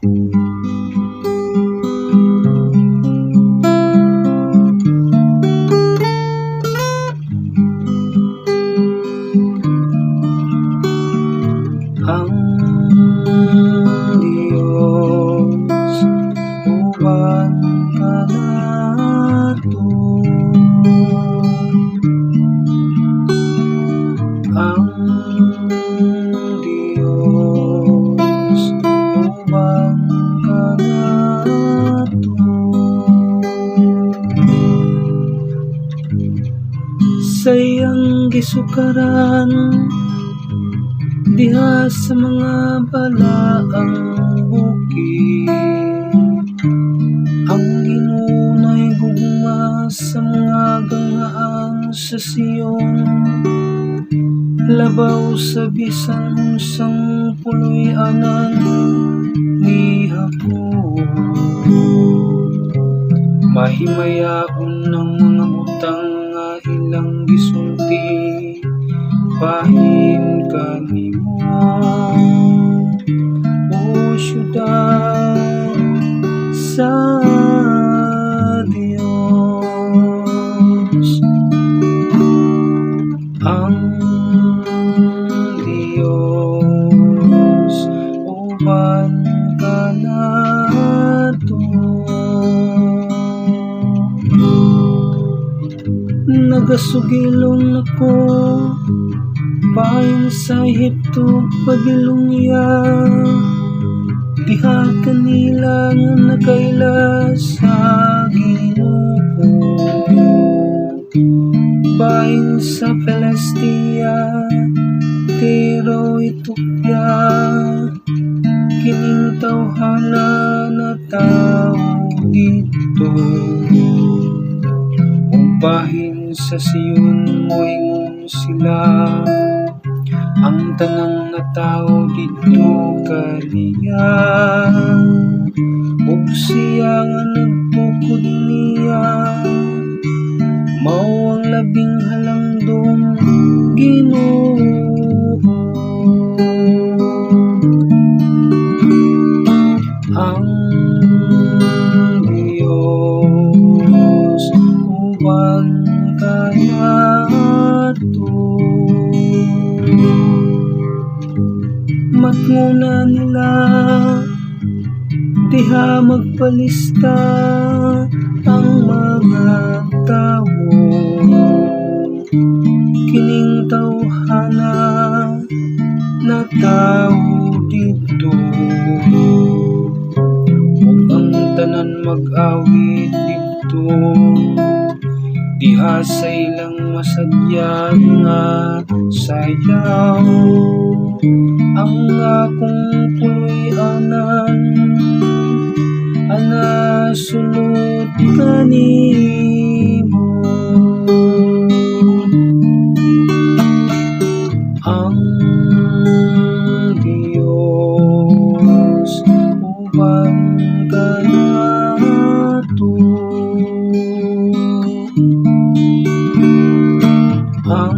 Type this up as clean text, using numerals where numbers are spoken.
Ang Diyos, uban ka nato. Ang Diyos, uban ka nato. Sayang gisukaran diha sa mga balaang bukid. Ang ginunay gugma sa mga gangaan sa Siyon. Labaw sa bisan unsang puloy anan ni hapon. Mahimayaon ng mga butang nga ilang gisulti. Bahin kanimo, o syudad sa Diyos. Ang Diyos, uban ka nato. Nagasugilon ako pain sa Ehipto pagilungya, diha kanila nga nakaila sa Ginoo. Pain sa Palestia, Tiro, Ethiopia, kining tawhana na tao dito. Ubahin sa Siyon moingon sila, ang tanang nga tao dito kaniya. Ug siya nga nagtukod niya, mao ang labing halangdom Ginoo. Ang Diyos, uban ka nato. Matnguna nila diha magpalista ang mga tawo. Kining tawhana na tao dito. Ug ang tanan mag-awit dito, diha sa ilang masadya nga sayaw. Ang akong puloy anan, ana sulod kanimo. Ang Diyos, uban ka nato. Ang